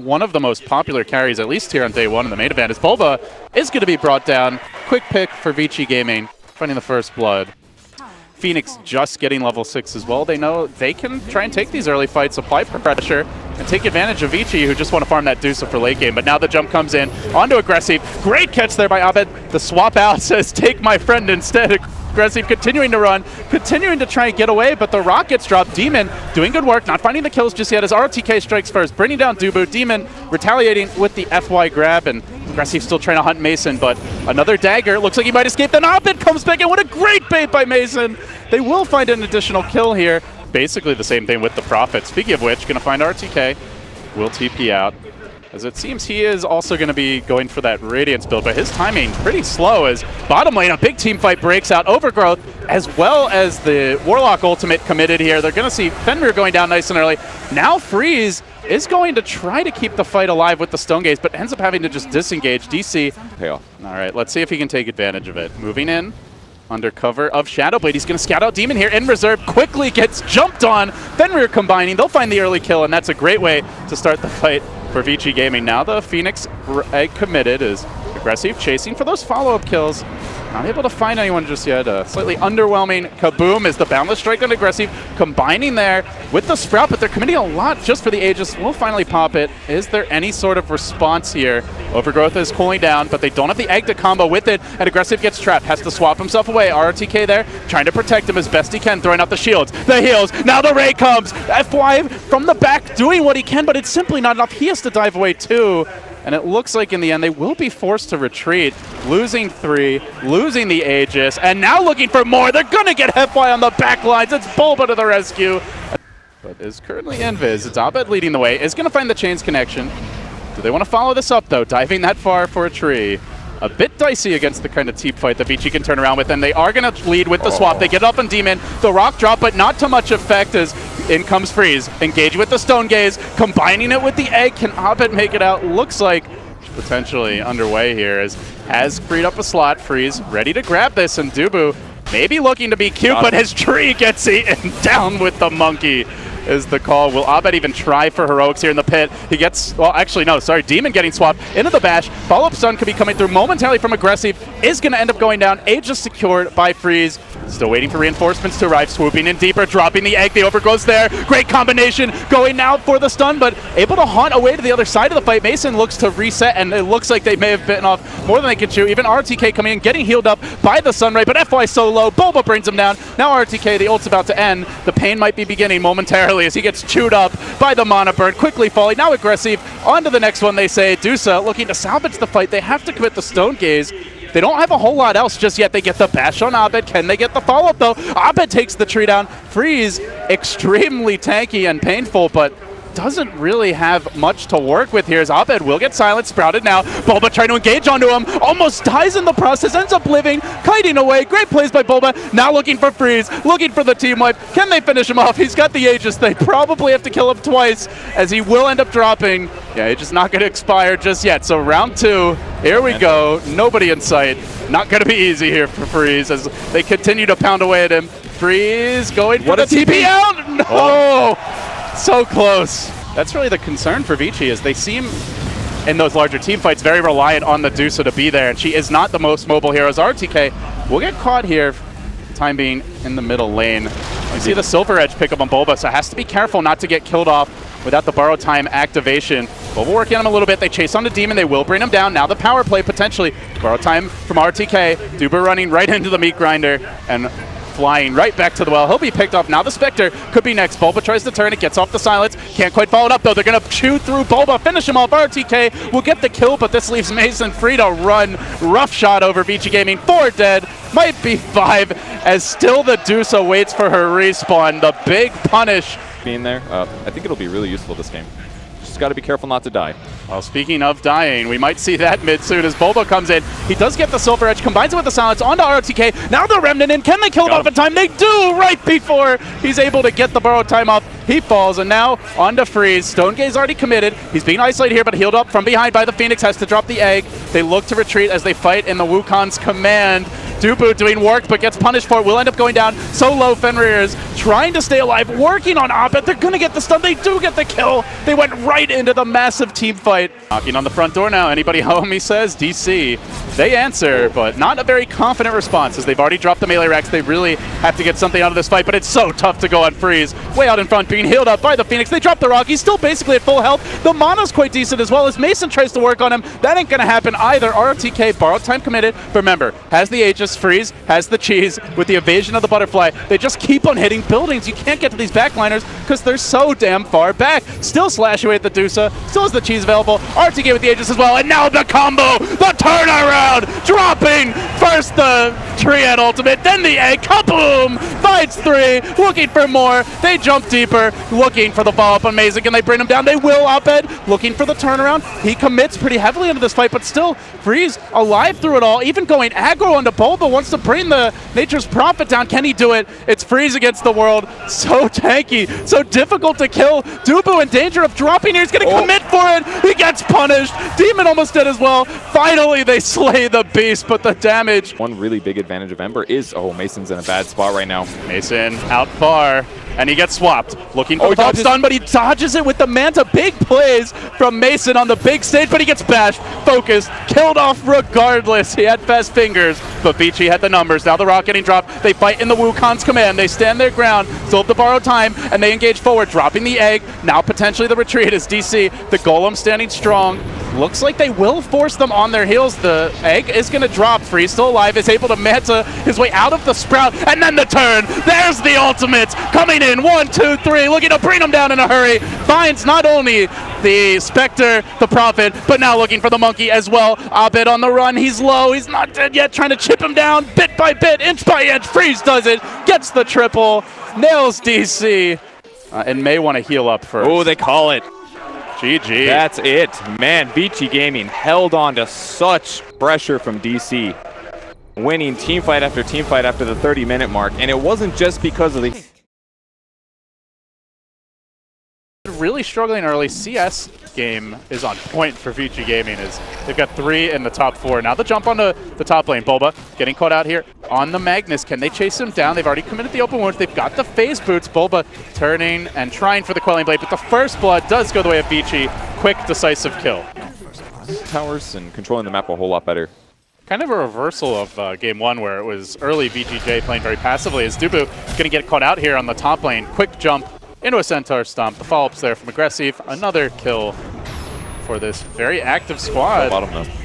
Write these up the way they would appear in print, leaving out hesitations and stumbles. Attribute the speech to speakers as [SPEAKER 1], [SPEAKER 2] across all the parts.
[SPEAKER 1] one of the most popular carries, at least here on day one in the main event, is Bulba is going to be brought down. Quick pick for Vici Gaming, finding the first blood. Phoenix just getting level 6 as well. They know they can try and take these early fights, apply pressure, and take advantage of Vici, who just want to farm that Deuce for late game. But now the jump comes in onto Agressif. Great catch there by Abed. The swap out says, take my friend instead. Aggressive continuing to run, continuing to try and get away, but the rock gets dropped. Demon doing good work, not finding the kills just yet as rOtk strikes first, bringing down DuBu. Demon retaliating with the FY grab, and Aggressive still trying to hunt Mason, but another dagger. Looks like he might escape. Then Abed comes back in. What a great bait by Mason. They will find an additional kill here. Basically the same thing with the Prophet. Speaking of which, going to find rOtk. Will TP out. As it seems he is also going to be going for that Radiance build, but his timing pretty slow as bottom lane, a big team fight breaks out. Overgrowth, as well as the Warlock ultimate committed here. They're going to see Fenrir going down nice and early. Now Freeze is going to try to keep the fight alive with the Stone Gaze, but ends up having to just disengage. DC. Payoff. All right, let's see if he can take advantage of it. Moving in. Under cover of Shadowblade. He's going to scout out Demon here in reserve. Quickly gets jumped on. Fenrir combining. They'll find the early kill, and that's a great way to start the fight for Vici Gaming. Now the Phoenix egg committed is Aggressive, chasing for those follow-up kills. Not able to find anyone just yet. Slightly underwhelming Kaboom is the Boundless Strike on Aggressive, combining there with the Sprout, but they're committing a lot just for the Aegis. We'll finally pop it. Is there any sort of response here? Overgrowth is cooling down, but they don't have the egg to combo with it, and Aggressive gets trapped, has to swap himself away. rOtk there, trying to protect him as best he can, throwing out the shields, the heals. Now the Ray comes. FY from the back doing what he can, but it's simply not enough. He has to dive away too. And it looks like in the end they will be forced to retreat, losing 3, losing the Aegis, and now looking for more. They're going to get FY on the back lines. It's Bulba to the rescue. But is currently Invis. It's Abed leading the way. Is going to find the chains connection. Do they want to follow this up, though? Diving that far for a tree. A bit dicey against the kind of team fight that Vici can turn around with, and they are going to lead with the swap. They get up on Demon. The rock drop, but not to much effect as in comes Freeze. Engage with the Stone Gaze, combining it with the egg. Can Abed make it out? Looks like potentially underway here as has freed up a slot. Freeze ready to grab this, and DuBu maybe looking to be cute, but his tree gets eaten down with the monkey. Is the call. Will Abed even try for heroics here in the pit? He gets, well, actually, no, sorry. Demon getting swapped into the bash. Follow-up stun could be coming through momentarily from Aggressive. Is going to end up going down. Aegis secured by Freeze. Still waiting for reinforcements to arrive. Swooping in deeper, dropping the egg. The overgrowth's there. Great combination. Going now for the stun, but able to haunt away to the other side of the fight. Mason looks to reset, and it looks like they may have bitten off more than they can chew. Even rOtk coming in, getting healed up by the Sunray, but FY so low. Bulba brings him down. Now rOtk, the ult's about to end. The pain might be beginning momentarily as he gets chewed up by the Mana Burn, quickly falling. Now Aggressive, on to the next one, they say. Dusa looking to salvage the fight. They have to commit the Stone Gaze. They don't have a whole lot else just yet. They get the bash on Abed. Can they get the follow-up, though? Abed takes the tree down. Freeze, extremely tanky and painful, but doesn't really have much to work with here as Abed will get silent, sprouted now. Bulba trying to engage onto him, almost dies in the process, ends up living, kiting away. Great plays by Bulba, now looking for Freeze, looking for the team wipe. Can they finish him off? He's got the Aegis. They probably have to kill him twice as he will end up dropping. Yeah, Aegis not going to expire just yet. So round 2, here we go. Nobody in sight. Not going to be easy here for Freeze as they continue to pound away at him. Freeze going for the TP out. No! Oh. So close. That's really the concern for Vici, is they seem in those larger team fights very reliant on the Dusa to be there, and she is not the most mobile hero. As rOtk will get caught here, time being in the middle lane. You see the Silver Edge pick up on Bulba, so has to be careful not to get killed off without the borrow time activation. Bulba working on him a little bit. They chase on the Demon. They will bring him down. Now the power play potentially. Borrow time from rOtk. DuBu running right into the meat grinder and flying right back to the well. He'll be picked off. Now the Spectre could be next. Bulba tries to turn it, gets off the silence. Can't quite follow it up, though. They're going to chew through Bulba, finish him off. rOtk will get the kill, but this leaves Mason free to run. Rough shot over Vici Gaming. 4 dead. Might be 5, as still the Dusa waits for her respawn. The big punish.
[SPEAKER 2] Being there, I think it'll be really useful this game. Just got to be careful not to die.
[SPEAKER 1] Well, speaking of dying, we might see that mid soon as Bulba comes in. He does get the Silver Edge, combines it with the silence onto rOtk. Now the Remnant in. Can they kill him off in time? They do, right before he's able to get the borrowed time off. He falls, and now onto Freeze. Stone Gaze already committed. He's being isolated here, but healed up from behind by the Phoenix. Has to drop the egg. They look to retreat as they fight in the Wukong's command. DuBu doing work, but gets punished for it. Will end up going down. So low, Fenrir is trying to stay alive, working on Abed. They're going to get the stun. They do get the kill. They went right into the massive team fight. Knocking on the front door now. Anybody home, he says. DC. They answer, but not a very confident response, as they've already dropped the melee racks. They really have to get something out of this fight, but it's so tough to go on Freeze. Way out in front, being healed up by the Phoenix. They drop the rock. He's still basically at full health. The mono's quite decent as well, as Mason tries to work on him. That ain't going to happen either. rOtk, borrowed time committed. But remember, has the Aegis, Freeze, has the cheese with the evasion of the butterfly. They just keep on hitting buildings. You can't get to these backliners because they're so damn far back. Still slash away at the Dusa. Still has the cheese available. rOtk with the Aegis as well. And now the combo, the turnaround, dropping first the Triad ultimate, then the egg. Kaboom! Finds 3, looking for more. They jump deeper, looking for the follow-up on Mason. Can they bring him down? They will. Abed looking for the turnaround. He commits pretty heavily into this fight, but still Freeze alive through it all. Even going aggro onto Bulba, wants to bring the Nature's Prophet down. Can he do it? It's Freeze against the world. So tanky, so difficult to kill. DuBu in danger of dropping here. He's going to commit for it. He gets punished. Demon almost dead as well. Finally, they slay the beast, but the damage.
[SPEAKER 2] One really big advantage of Ember is, Mason's in a bad spot right now.
[SPEAKER 1] Mason out far, and he gets swapped. Looking for the top stun, but he dodges it with the Manta. Big plays from Mason on the big stage, but he gets bashed, focused, killed off regardless. He had fast fingers, but Vici had the numbers. Now the rock getting dropped. They fight in the Wukon's command. They stand their ground, still have to borrow time, and they engage forward, dropping the egg. Now potentially the retreat is DC. The Golem standing strong. Looks like they will force them on their heels. The egg is going to drop. Freeze still alive, is able to Manta his way out of the sprout, and then the turn. There's the ultimate coming in. 1, 2, 3, looking to bring him down in a hurry. Finds not only the Spectre, the Prophet, but now looking for the Monkey as well. Abed on the run. He's low. He's not dead yet. Trying to chip him down bit by bit, inch by inch. Freeze does it. Gets the triple. Nails DC. And may want to heal up first.
[SPEAKER 2] Oh, they call it.
[SPEAKER 1] GG.
[SPEAKER 2] That's it. Man, Vici Gaming held on to such pressure from DC, winning teamfight after teamfight after the 30-minute mark. And it wasn't just because of the...
[SPEAKER 1] Really struggling early. CS game is on point for Vici Gaming. As they've got 3 in the top 4. Now the jump onto the top lane. Bulba getting caught out here on the Magnus. Can they chase him down? They've already committed the open wounds. They've got the phase boots. Bulba turning and trying for the Quelling Blade, but the first blood does go the way of Vici. Quick, decisive kill.
[SPEAKER 2] Towers and controlling the map a whole lot better.
[SPEAKER 1] Kind of a reversal of game 1, where it was early VG.J playing very passively, as DuBu going to get caught out here on the top lane. Quick jump into a Centaur Stomp. The follow-ups there from Agressif. Another kill for this very active squad.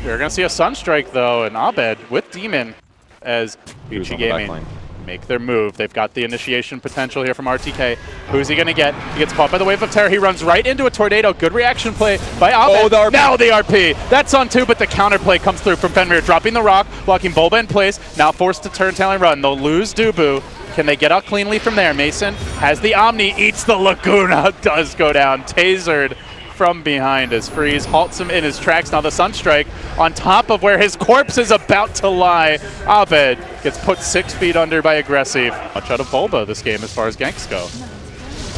[SPEAKER 1] We're going to see a Sunstrike, though, and Abed with Demon as Vici Gaming make their move. They've got the initiation potential here from rOtk. Who's he going to get? He gets caught by the Wave of Terror. He runs right into a Tornado. Good reaction play by Abed.
[SPEAKER 2] Oh,
[SPEAKER 1] now the RP. That's on 2, but the counterplay comes through from Fenrir, dropping the rock, blocking Bulba in place. Now forced to turn tail and run. They'll lose DuBu. Can they get out cleanly from there? Mason has the Omni, eats the Laguna, does go down. Tasered from behind as Freeze halts him in his tracks. Now the Sunstrike on top of where his corpse is about to lie. Abed gets put 6 feet under by Agressif. Much out of Bulba this game as far as ganks go.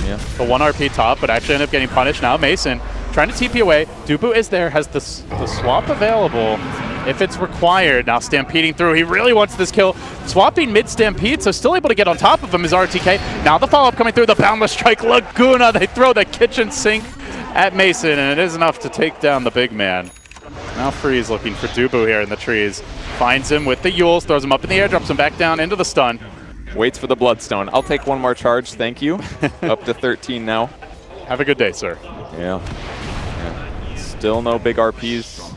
[SPEAKER 2] Yeah.
[SPEAKER 1] The 1 RP top, but actually end up getting punished. Now Mason trying to TP away. DuBu is there, has the swap available if it's required. Now stampeding through. He really wants this kill. Swapping mid-stampede, so still able to get on top of him is rOtk. Now the follow-up coming through. The Boundless Strike Laguna. They throw the kitchen sink at Mason, and it is enough to take down the big man. Now Freeze looking for DuBu here in the trees. Finds him with the Yules, throws him up in the air, drops him back down into the stun.
[SPEAKER 2] Waits for the Bloodstone. I'll take 1 more charge, thank you. Up to 13 now.
[SPEAKER 1] Have a good day, sir.
[SPEAKER 2] Yeah. Still no big RPs.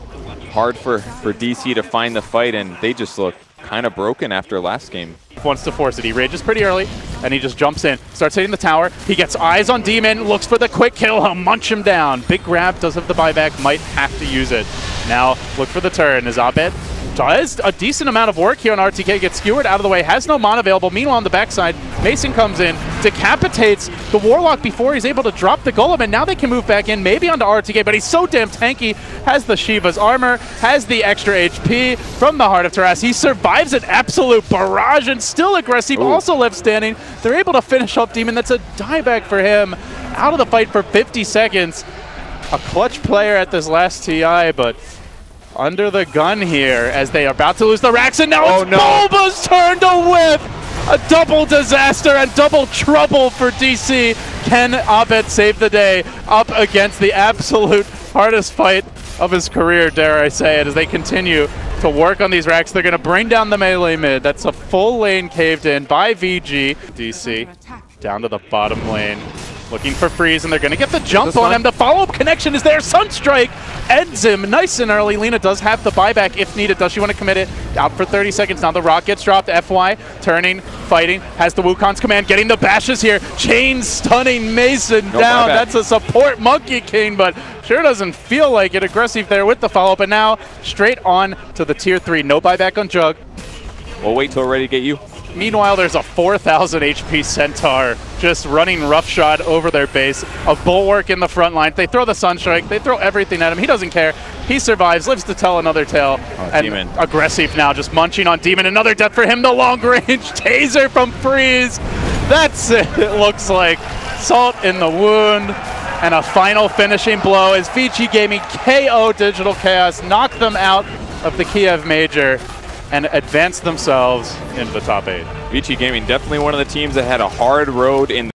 [SPEAKER 2] Hard for DC to find the fight, and they just look kind of broken after last game.
[SPEAKER 1] Wants to force it. He rages pretty early, and he just jumps in, starts hitting the tower. He gets eyes on Demon, looks for the quick kill. He'll munch him down. Big grab, does have the buyback, might have to use it. Now look for the turn. Is Abed does a decent amount of work here on rOtk, gets skewered out of the way, has no mana available. Meanwhile, on the backside, Mason comes in, decapitates the Warlock before he's able to drop the Golem, and now they can move back in, maybe onto rOtk, but he's so damn tanky, has the Shiva's armor, has the extra HP from the Heart of Taras. He survives an absolute barrage, and still Agressif also left standing. They're able to finish off Demon. That's a dieback for him. Out of the fight for 50 seconds. A clutch player at this last TI, but under the gun here as they are about to lose the racks, and now
[SPEAKER 2] Oh,
[SPEAKER 1] it's
[SPEAKER 2] no.
[SPEAKER 1] Bulba's turn to whip! A double disaster and double trouble for DC. Can Abed save the day up against the absolute hardest fight of his career, dare I say it, as they continue to work on these racks. They're going to bring down the melee mid. That's a full lane caved in by VG. DC down to the bottom lane, looking for freeze, and they're going to get the jump on him. The follow-up connection is there. Sunstrike ends him nice and early. Lina does have the buyback if needed. Does she want to commit it? Out for 30 seconds. Now the rock gets dropped. FY turning, fighting, has the Wukong's command, getting the bashes here. Chain stunning Mason down. That's a support Monkey King, but sure doesn't feel like it. Agressif there with the follow-up, and now straight on to the tier 3. No buyback on Jug.
[SPEAKER 2] We'll wait till we're ready to get you.
[SPEAKER 1] Meanwhile, there's a 4,000 HP Centaur just running roughshod over their base. A bulwark in the front line. They throw the Sunstrike. They throw everything at him. He doesn't care. He survives, lives to tell another tale. And
[SPEAKER 2] Demon.
[SPEAKER 1] Agressif now just munching on Demon. Another death for him. The long-range taser from Freeze. That's it, it looks like. Salt in the wound. And a final finishing blow as Vici Gaming KO Digital Chaos, knock them out of the Kiev Major and advance themselves into the top 8.
[SPEAKER 2] Vici Gaming, definitely one of the teams that had a hard road in